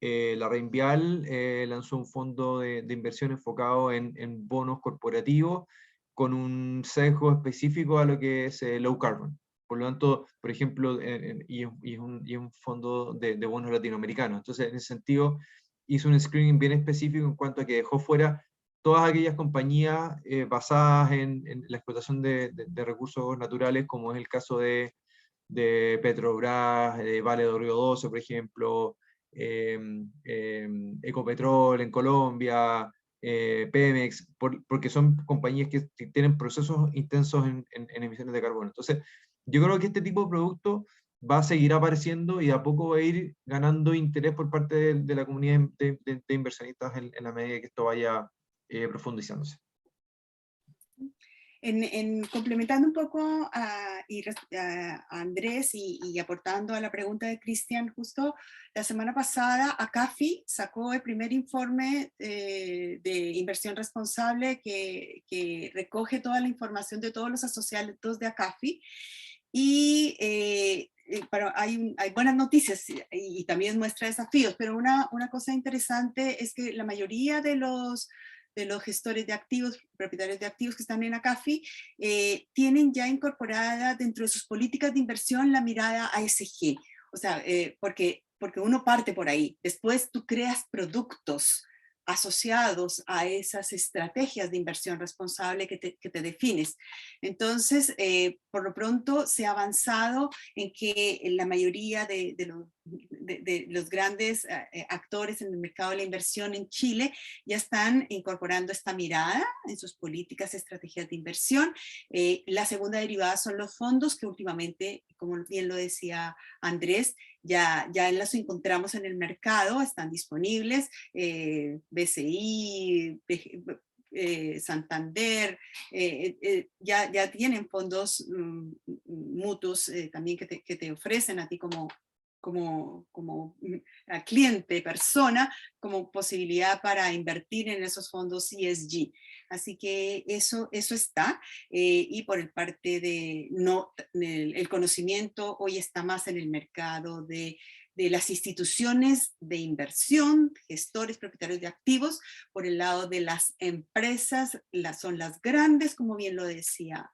Speaker 3: la Reinvial lanzó un fondo de inversión enfocado en bonos corporativos con un sesgo específico a lo que es low carbon. Por lo tanto, por ejemplo, y es un fondo de bonos latinoamericanos. Entonces, en ese sentido, hizo un screening bien específico en cuanto a que dejó fuera todas aquellas compañías basadas en la explotación de recursos naturales, como es el caso de Petrobras, de Vale de Río 12, por ejemplo, Ecopetrol en Colombia, Pemex, porque son compañías que tienen procesos intensos en emisiones de carbono. Entonces, yo creo que este tipo de producto va a seguir apareciendo y a poco va a ir ganando interés por parte de la comunidad de inversionistas en la medida que esto vaya profundizándose.
Speaker 2: Complementando un poco a Andrés y aportando a la pregunta de Cristian, justo la semana pasada ACAFI sacó el primer informe de inversión responsable que recoge toda la información de todos los asociados de ACAFI, y hay buenas noticias y también muestra desafíos, pero una cosa interesante es que la mayoría de los gestores de activos, propietarios de activos que están en ACAFI, tienen ya incorporada dentro de sus políticas de inversión la mirada ASG. O sea, porque uno parte por ahí. Después tú creas productos asociados a esas estrategias de inversión responsable que te defines. Entonces, por lo pronto se ha avanzado en que la mayoría de los grandes actores en el mercado de la inversión en Chile ya están incorporando esta mirada en sus políticas, estrategias de inversión. La segunda derivada son los fondos que últimamente, como bien lo decía Andrés, ya las encontramos en el mercado, están disponibles, BCI, Santander, ya tienen fondos mutuos también que te ofrecen a ti como cliente, persona, como posibilidad para invertir en esos fondos ESG. Así que eso está, y por el parte el conocimiento hoy está más en el mercado de las instituciones de inversión, gestores, propietarios de activos. Por el lado de las empresas, son las grandes, como bien lo decía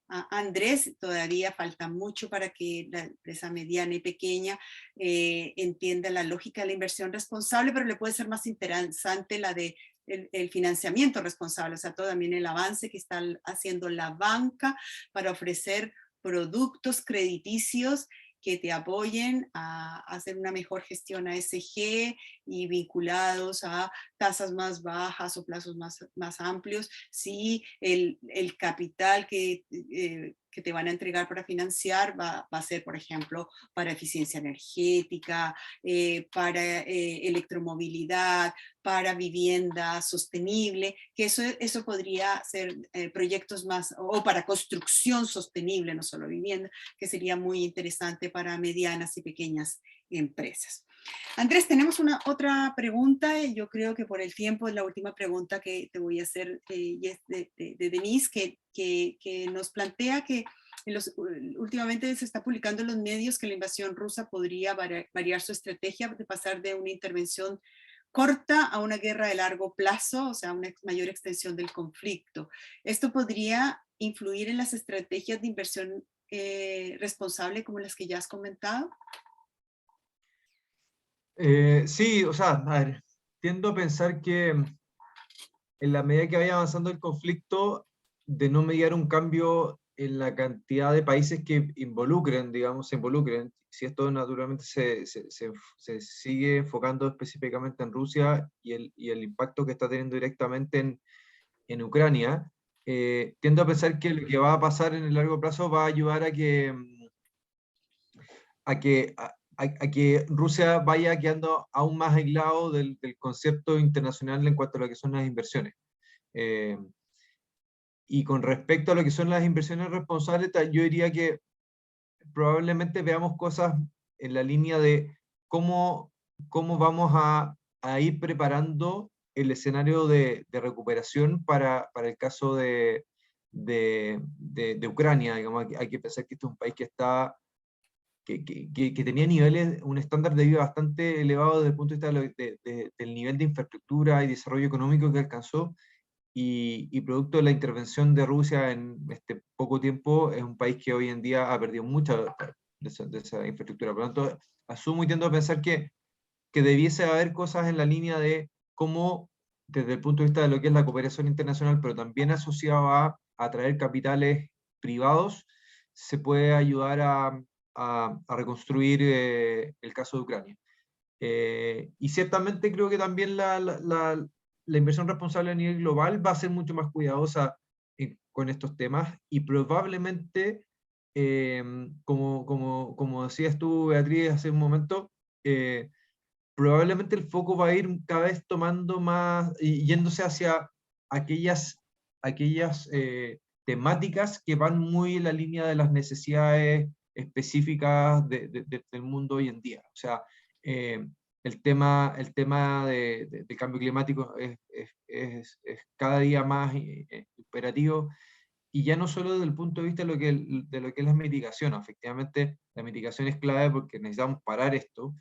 Speaker 2: Andrés, todavía falta mucho para que la empresa mediana y pequeña entienda la lógica de la inversión responsable, pero le puede ser más interesante la de el financiamiento responsable, o sea, todo también el avance que está haciendo la banca para ofrecer productos crediticios que te apoyen a hacer una mejor gestión ASG y vinculados a tasas más bajas o plazos más amplios, si el capital que te van a entregar para financiar va a ser, por ejemplo, para eficiencia energética, para electromovilidad, para vivienda sostenible, que eso podría ser proyectos más, o para construcción sostenible, no solo vivienda, que sería muy interesante para medianas y pequeñas empresas. Andrés, tenemos otra pregunta, y yo creo que por el tiempo es la última pregunta que te voy a hacer, y es de Denise, que nos plantea que últimamente se está publicando en los medios que la invasión rusa podría variar su estrategia de pasar de una intervención corta a una guerra de largo plazo, o sea, una mayor extensión del conflicto. ¿Esto podría influir en las estrategias de inversión responsable como las que ya has comentado?
Speaker 3: Sí, o sea, a ver, tiendo a pensar que en la medida que vaya avanzando el conflicto, de no mediar un cambio en la cantidad de países que involucren, digamos, se involucren, si esto naturalmente se sigue enfocando específicamente en Rusia y el impacto que está teniendo directamente en Ucrania, tiendo a pensar que lo que va a pasar en el largo plazo va a ayudar a que Rusia vaya quedando aún más aislado del concepto internacional en cuanto a lo que son las inversiones. Y con respecto a lo que son las inversiones responsables, yo diría que probablemente veamos cosas en la línea de cómo vamos a ir preparando el escenario de recuperación para el caso de Ucrania. Digamos, hay que pensar que este es un país que tenía niveles, un estándar de vida bastante elevado desde el punto de vista del nivel de infraestructura y desarrollo económico que alcanzó, y producto de la intervención de Rusia en este poco tiempo, es un país que hoy en día ha perdido mucha de esa infraestructura. Por lo tanto, asumo y tiendo a pensar que debiese haber cosas en la línea de cómo, desde el punto de vista de lo que es la cooperación internacional, pero también asociado a atraer capitales privados, se puede ayudar a reconstruir el caso de Ucrania. Y ciertamente creo que también la inversión responsable a nivel global va a ser mucho más cuidadosa con estos temas, y probablemente, como decías tú, Beatriz, hace un momento, probablemente el foco va a ir cada vez tomando más, y yéndose hacia aquellas temáticas que van muy en la línea de las necesidades específicas del mundo hoy en día. O sea, el tema del cambio climático es cada día más imperativo, y ya no solo desde el punto de vista de lo que es la mitigación. Efectivamente, la mitigación es clave porque necesitamos parar esto,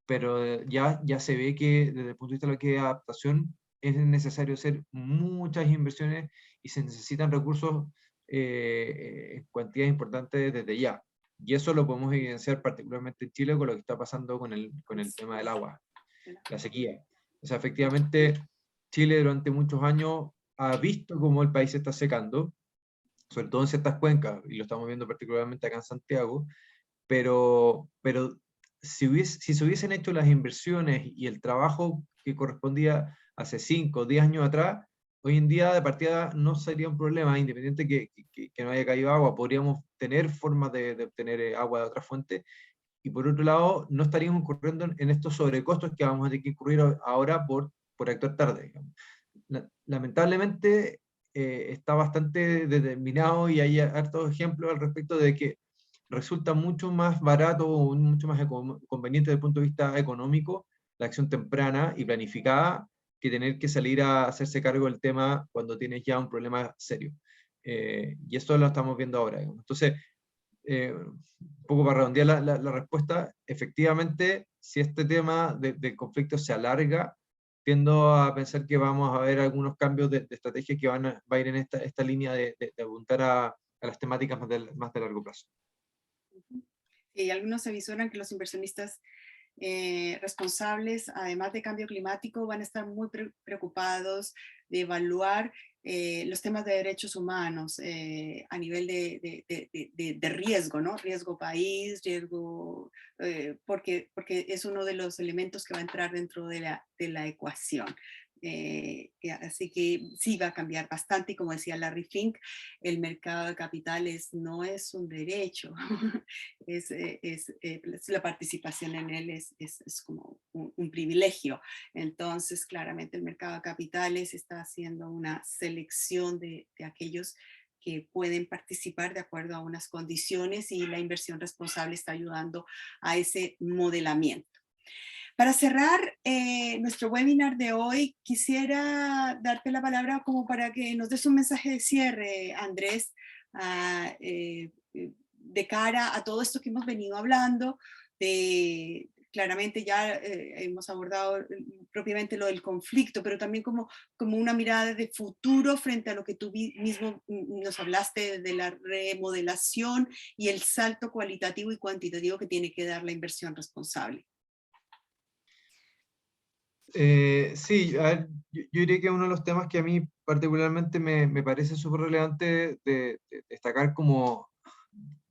Speaker 3: pero ya se ve que desde el punto de vista de lo que es adaptación, es necesario hacer muchas inversiones y se necesitan recursos en cantidades importantes desde ya. Y eso lo podemos evidenciar particularmente en Chile con lo que está pasando con el tema del agua, la sequía. O sea, efectivamente, Chile durante muchos años ha visto cómo el país se está secando, sobre todo en ciertas cuencas, y lo estamos viendo particularmente acá en Santiago, pero si se hubiesen hecho las inversiones y el trabajo que correspondía hace 5 o 10 años atrás, hoy en día de partida no sería un problema, independiente que no haya caído agua, podríamos tener formas de obtener agua de otra fuente, y por otro lado, no estaríamos incurriendo en estos sobrecostos que vamos a tener que incurrir ahora por actuar tarde, digamos. Lamentablemente está bastante determinado, y hay hartos ejemplos al respecto de que resulta mucho más barato o mucho más conveniente desde el punto de vista económico la acción temprana y planificada, que tener que salir a hacerse cargo del tema cuando tienes ya un problema serio. Y esto lo estamos viendo ahora, digamos. Entonces, un poco para redondear la respuesta, efectivamente, si este tema del conflicto se alarga, tiendo a pensar que vamos a ver algunos cambios de estrategia que va a ir en esta línea de apuntar a las temáticas más de largo plazo.
Speaker 2: Y algunos se visoran que los inversionistas responsables, además de cambio climático, van a estar muy preocupados de evaluar los temas de derechos humanos a nivel de riesgo, ¿no? Riesgo país, riesgo, porque es uno de los elementos que va a entrar dentro de la ecuación. Así que sí va a cambiar bastante, y como decía Larry Fink, el mercado de capitales no es un derecho, la participación en él es como un privilegio. Entonces, claramente el mercado de capitales está haciendo una selección de aquellos que pueden participar de acuerdo a unas condiciones, y la inversión responsable está ayudando a ese modelamiento. Para cerrar nuestro webinar de hoy, quisiera darte la palabra como para que nos des un mensaje de cierre, Andrés, de cara a todo esto que hemos venido hablando. Claramente ya hemos abordado propiamente lo del conflicto, pero también como una mirada de futuro frente a lo que tú mismo nos hablaste de la remodelación y el salto cualitativo y cuantitativo que tiene que dar la inversión responsable.
Speaker 3: Sí, a ver, yo diría que uno de los temas que a mí particularmente me parece súper relevante de destacar como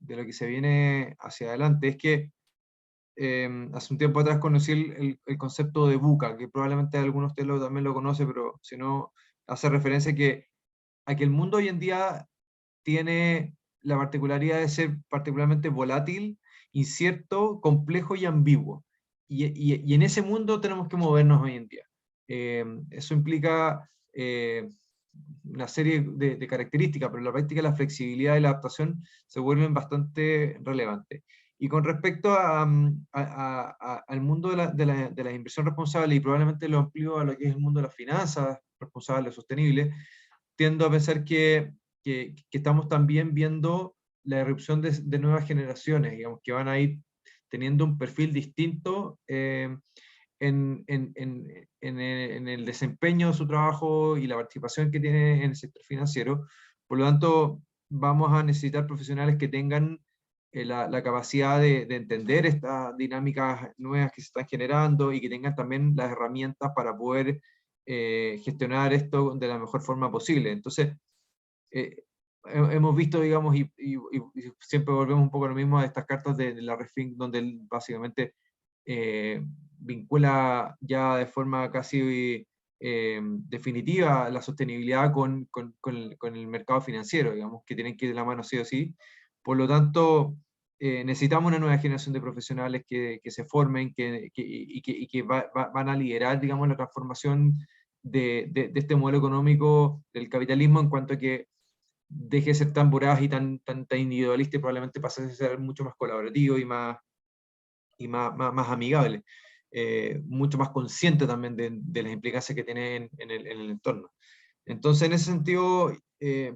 Speaker 3: de lo que se viene hacia adelante es que hace un tiempo atrás conocí el concepto de VUCA, que probablemente algunos de ustedes también lo conocen, pero si no, hace referencia a que el mundo hoy en día tiene la particularidad de ser particularmente volátil, incierto, complejo y ambiguo. Y en ese mundo tenemos que movernos hoy en día. Eso implica una serie de características, pero en la práctica la flexibilidad y la adaptación se vuelven bastante relevantes. Y con respecto al mundo de la inversión responsable, y probablemente lo amplío a lo que es el mundo de las finanzas responsables, sostenibles, tiendo a pensar que estamos también viendo la irrupción de nuevas generaciones, digamos, que van a ir teniendo un perfil distinto en el desempeño de su trabajo y la participación que tiene en el sector financiero. Por lo tanto, vamos a necesitar profesionales que tengan la capacidad de entender estas dinámicas nuevas que se están generando y que tengan también las herramientas para poder gestionar esto de la mejor forma posible. Entonces, hemos visto, digamos, y siempre volvemos un poco a lo mismo, a estas cartas de la Refink, donde él básicamente vincula ya de forma casi definitiva la sostenibilidad con el mercado financiero, digamos, que tienen que ir de la mano sí o sí. Por lo tanto, necesitamos una nueva generación de profesionales que se formen y que van a liderar, digamos, la transformación de este modelo económico del capitalismo, en cuanto a que deje de ser tan voraz y tan individualista, y probablemente pase a ser mucho más colaborativo y más amigable, mucho más consciente también de las implicancias que tiene en el entorno. Entonces, en ese sentido,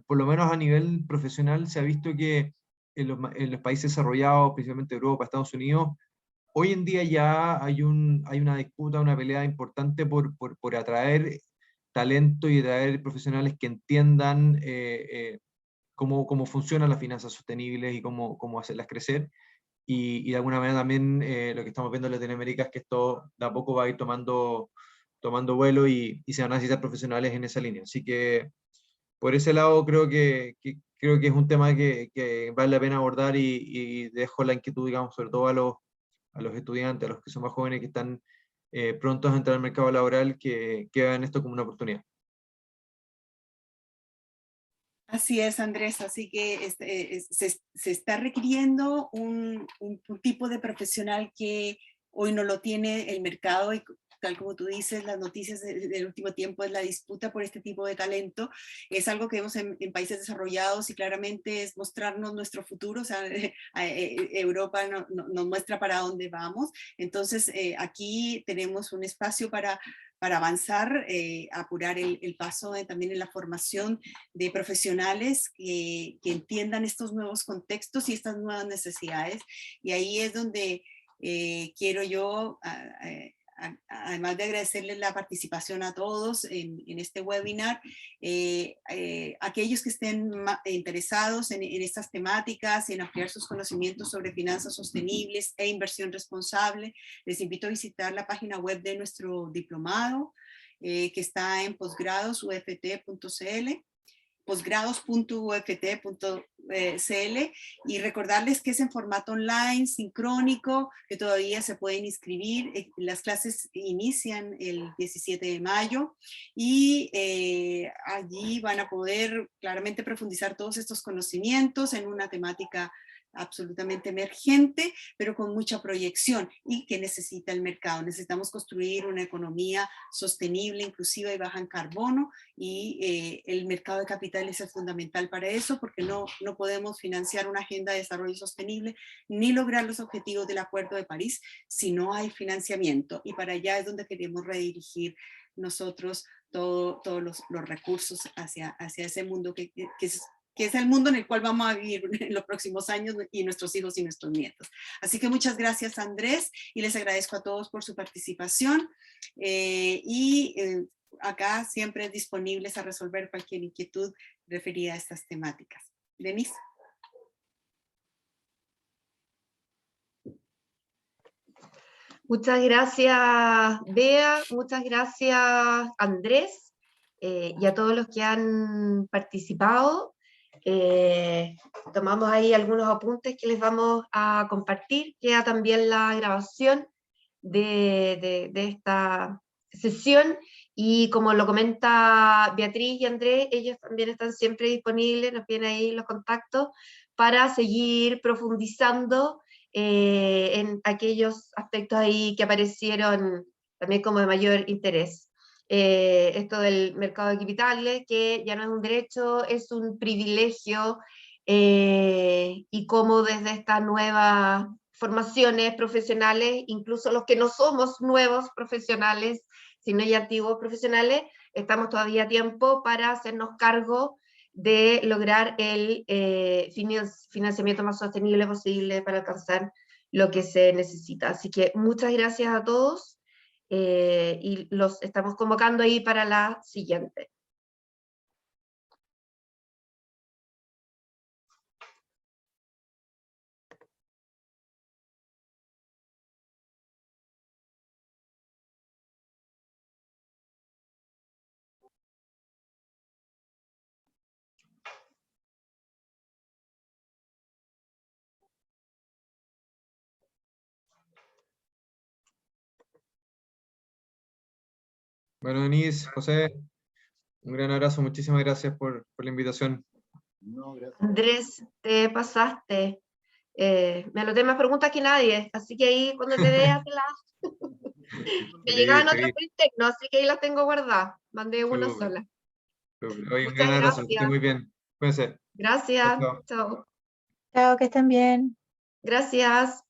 Speaker 3: por lo menos a nivel profesional, se ha visto que en los países desarrollados, principalmente Europa, Estados Unidos, hoy en día ya hay una disputa, una pelea importante por atraer talento y atraer profesionales que entiendan cómo funcionan las finanzas sostenibles y cómo hacerlas crecer. Y de alguna manera también lo que estamos viendo en Latinoamérica es que esto de a poco va a ir tomando vuelo y se van a necesitar profesionales en esa línea. Así que por ese lado creo que es un tema que vale la pena abordar, y dejo la inquietud, digamos, sobre todo a los estudiantes, a los que son más jóvenes, que están prontos a entrar al mercado laboral, que vean esto como una oportunidad.
Speaker 2: Así es, Andrés, así que se está requiriendo un tipo de profesional que hoy no lo tiene el mercado, y tal como tú dices, las noticias del último tiempo es la disputa por este tipo de talento. Es algo que vemos en países desarrollados, y claramente es mostrarnos nuestro futuro. O sea, Europa nos muestra para dónde vamos. Entonces, aquí tenemos un espacio para avanzar, apurar el paso también en la formación de profesionales que entiendan estos nuevos contextos y estas nuevas necesidades. Y ahí es donde quiero yo, además de agradecerles la participación a todos en este webinar, aquellos que estén interesados en estas temáticas y en ampliar sus conocimientos sobre finanzas sostenibles e inversión responsable, les invito a visitar la página web de nuestro diplomado, que está en posgrados.uft.cl, posgrados.uft.cl, y recordarles que es en formato online, sincrónico, que todavía se pueden inscribir. Las clases inician el 17 de mayo y allí van a poder claramente profundizar todos estos conocimientos en una temática absolutamente emergente, pero con mucha proyección y que necesita el mercado. Necesitamos construir una economía sostenible, inclusiva y baja en carbono, y el mercado de capitales es fundamental para eso, porque no podemos financiar una agenda de desarrollo sostenible ni lograr los objetivos del Acuerdo de París si no hay financiamiento, y para allá es donde queremos redirigir nosotros todos los recursos hacia ese mundo que es el mundo en el cual vamos a vivir en los próximos años, y nuestros hijos y nuestros nietos. Así que muchas gracias, Andrés, y les agradezco a todos por su participación, acá siempre disponibles a resolver cualquier inquietud referida a estas temáticas. Denise.
Speaker 1: Muchas gracias, Bea, muchas gracias, Andrés, y a todos los que han participado. Tomamos ahí algunos apuntes que les vamos a compartir. Queda también la grabación de esta sesión, y como lo comenta Beatriz y Andrés, ellos también están siempre disponibles, nos vienen ahí los contactos para seguir profundizando en aquellos aspectos ahí que aparecieron también como de mayor interés. Esto del mercado de capitales, que ya no es un derecho, es un privilegio, y cómo desde estas nuevas formaciones profesionales, incluso los que no somos nuevos profesionales, sino ya antiguos profesionales, estamos todavía a tiempo para hacernos cargo de lograr el financiamiento más sostenible posible para alcanzar lo que se necesita. Así que muchas gracias a todos, y los estamos convocando ahí para la siguiente.
Speaker 3: Bueno, Denise, José, un gran abrazo, muchísimas gracias por la invitación.
Speaker 1: Andrés, te pasaste. Me anoté más preguntas que nadie, así que ahí cuando te veas me llegaban otras por interno, así que ahí las tengo guardadas. Mandé una sola.
Speaker 3: Oye, un gran
Speaker 1: Muchas
Speaker 3: abrazo, que esté
Speaker 1: gracias.
Speaker 3: muy bien. Cuídense.
Speaker 1: Gracias.
Speaker 3: Chao, chao.
Speaker 1: Chao.
Speaker 4: Chao, que estén bien.
Speaker 1: Gracias.